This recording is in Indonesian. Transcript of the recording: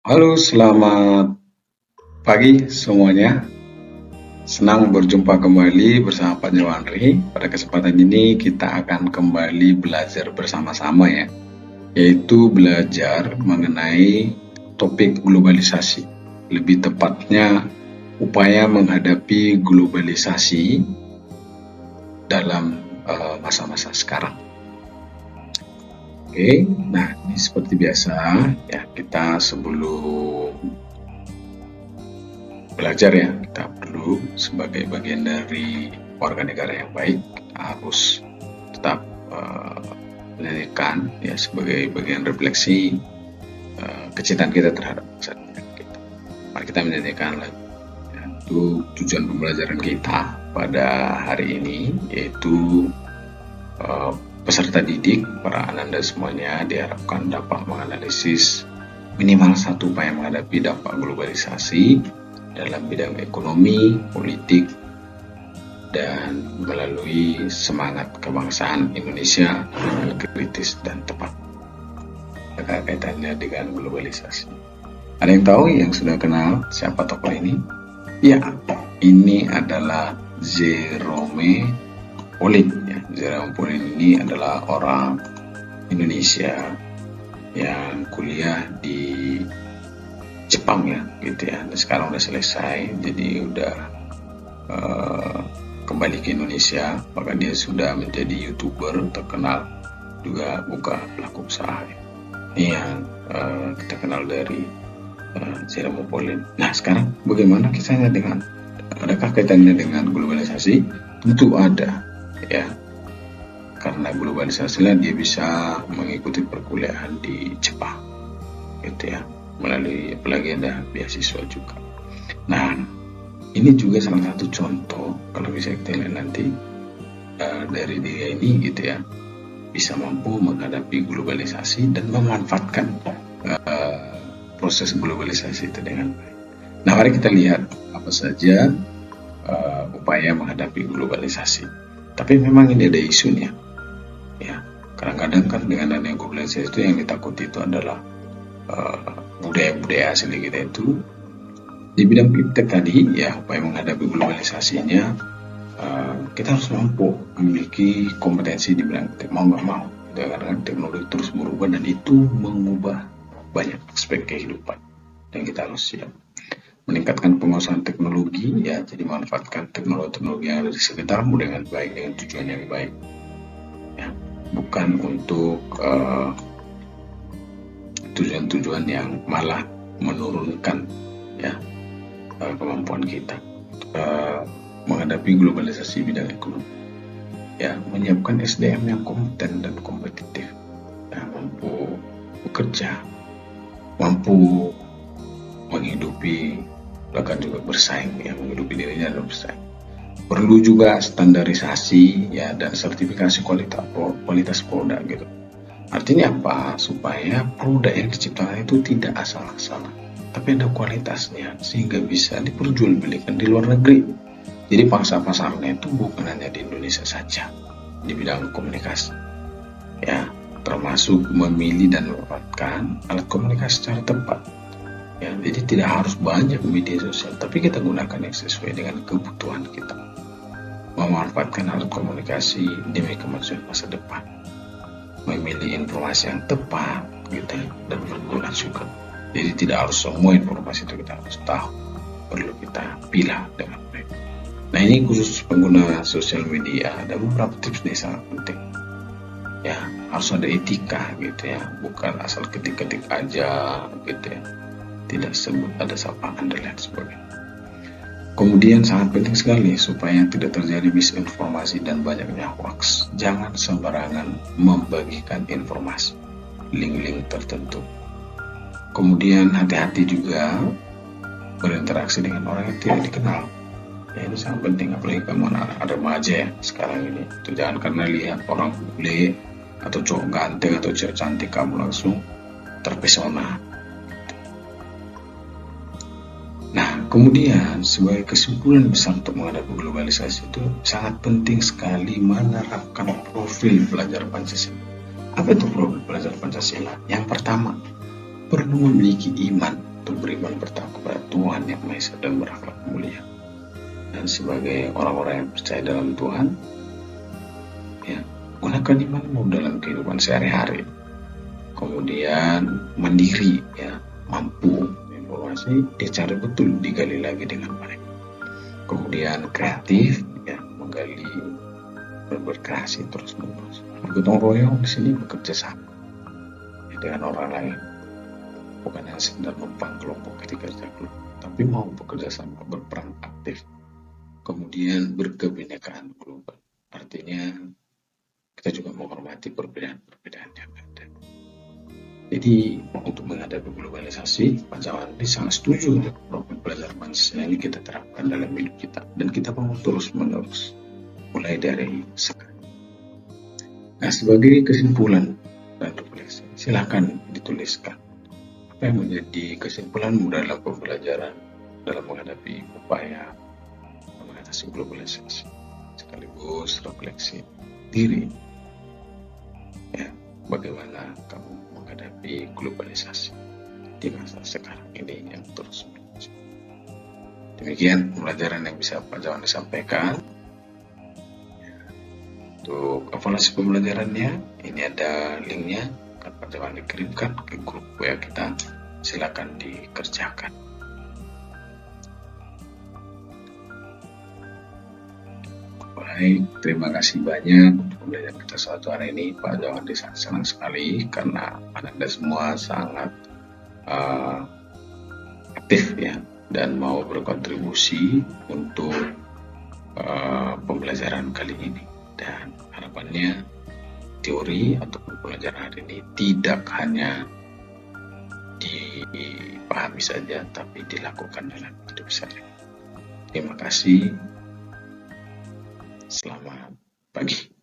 Halo, selamat pagi semuanya. Senang berjumpa kembali bersama Pak Jawanri. Pada kesempatan ini kita akan kembali belajar bersama-sama ya, yaitu belajar mengenai topik globalisasi. Lebih tepatnya, upaya menghadapi globalisasi dalam masa-masa sekarang. Oke, nah ini seperti biasa ya, kita sebelum belajar ya, kita perlu sebagai bagian dari warga negara yang baik, kita harus tetap menyanyikan ya sebagai bagian refleksi kecintaan kita terhadap bangsa dan negara kita. Mari kita menyanyikan lagu ya, itu tujuan pembelajaran kita pada hari ini, yaitu peserta didik, para ananda semuanya diharapkan dapat menganalisis minimal satu upaya menghadapi dampak globalisasi dalam bidang ekonomi, politik, dan melalui semangat kebangsaan Indonesia yang kritis dan tepat. Kaitannya dengan globalisasi. Ada yang tahu, yang sudah kenal siapa tokoh ini? Ya, ini adalah Jerome Pauline. Ya, Jerome Pauline ini adalah orang Indonesia yang kuliah di Jepang ya, gitu ya. Dan sekarang udah selesai, jadi udah kembali ke Indonesia. Maka dia sudah menjadi YouTuber terkenal, juga buka pelaku usaha. Ini yang kita kenal dari Jerome Pauline. Nah, sekarang bagaimana kisahnya dengan, adakah kaitannya dengan globalisasi? Tentu ada ya, karena globalisasi lah dia bisa mengikuti perkuliahan di Jepang gitu ya, melalui apalagi ada beasiswa juga. Nah, ini juga salah satu contoh kalau bisa kita lihat nanti dari dia ini gitu ya, bisa mampu menghadapi globalisasi dan memanfaatkan proses globalisasi itu dengan baik. Nah, mari kita lihat apa saja upaya menghadapi globalisasi. Tapi memang ini ada isunya ya, kadang-kadang kan dengan adanya globalisasi itu yang ditakuti itu adalah budaya-budaya asli kita itu. Di bidang iptek tadi ya, upaya menghadapi globalisasinya, kita harus mampu memiliki kompetensi di bidang iptek, mau nggak mau, karena teknologi terus berubah dan itu mengubah banyak aspek kehidupan, dan kita harus siap meningkatkan penguasaan teknologi ya, jadi manfaatkan teknologi yang ada di sekitarmu dengan baik, dengan tujuan yang baik ya, bukan untuk tujuan-tujuan yang malah menurunkan ya kemampuan kita menghadapi globalisasi bidang ekonomi ya, menyiapkan SDM yang kompeten dan kompetitif ya, mampu bekerja, mampu menghidupi, bahkan juga bersaing ya, menghidupi dirinya dan bersaing. Perlu juga standarisasi ya dan sertifikasi kualitas produk gitu. Artinya apa? Supaya produk yang diciptakan itu tidak asal-asalan, tapi ada kualitasnya sehingga bisa diperjualbelikan di luar negeri. Jadi pangsa pasarnya itu bukan hanya di Indonesia saja di bidang komunikasi ya, termasuk memilih dan memanfaatkan alat komunikasi secara tepat ya. Jadi tidak harus banyak media sosial, tapi kita gunakan yang sesuai dengan kebutuhan kita, memanfaatkan alat komunikasi demi kemajuan masa depan, memilih informasi yang tepat gitu dan berguna juga. Jadi tidak harus semua informasi itu kita harus tahu, perlu kita pilah dengan baik. Nah, ini khusus pengguna sosial media, ada beberapa tips nih sangat penting ya, harus ada etika gitu ya, bukan asal ketik-ketik aja gitu ya, tidak sebut ada sapaan dan lain sebagainya. Kemudian sangat penting sekali supaya tidak terjadi misinformasi dan banyaknya hoax. Jangan sembarangan membagikan informasi, link-link tertentu. Kemudian hati-hati juga berinteraksi dengan orang yang tidak dikenal. Ya, ini sangat penting, apalagi kamu anak remaja ya sekarang ini. Itu jangan karena lihat orang bule atau cowok ganteng atau cewek cantik kamu langsung terpesona. Kemudian sebagai kesimpulan besar untuk menghadapi globalisasi itu sangat penting sekali menerapkan profil pelajar Pancasila. Apa itu profil pelajar Pancasila? Yang pertama, perlu memiliki iman untuk beriman bertakwa kepada Tuhan yang Maha Esa dan berakhlak mulia. Dan sebagai orang-orang yang percaya dalam Tuhan, ya, gunakan imanmu dalam kehidupan sehari-hari. Kemudian mandiri, ya, mampu informasi dicari betul, digali lagi dengan baik. Kemudian kreatif, ya, menggali, berkreasi terus menerus. Gotong royong di sini bekerja sama, ya, dengan orang lain, bukan hanya sekedar numpang kelompok ketika kerja kelompok, tapi mau bekerja sama, berperan aktif. Kemudian berkebinekaan global, artinya kita juga menghormati perbedaan-perbedaan yang ada. Jadi untuk menghadapi globalisasi, Pak Jawandi sangat setuju untuk program belajar Pancasila ini kita terapkan dalam hidup kita, dan kita mau terus-menerus mulai dari sekarang. Nah, sebagai kesimpulan dan refleksi, silakan dituliskan apa yang menjadi kesimpulanmu dalam pembelajaran dalam menghadapi upaya mengatasi globalisasi, sekaligus refleksi diri, ya, bagaimana kamu menghadapi globalisasi di masa sekarang ini yang terus menerus. Demikian pembelajaran yang bisa Pak Jawandi sampaikan. Untuk evaluasi pembelajarannya, ini ada linknya, akan Pak Jawandi kirimkan ke grup WA kita. Silakan dikerjakan. Baik, terima kasih banyak untuk pembelajaran kita suatu hari ini. Pak Jawandi sangat senang sekali karena Anda semua sangat aktif, ya, dan mau berkontribusi untuk pembelajaran kali ini. Dan harapannya teori ataupun pelajaran hari ini tidak hanya dipahami saja, tapi dilakukan dalam hidup saya. Terima kasih. Selamat pagi.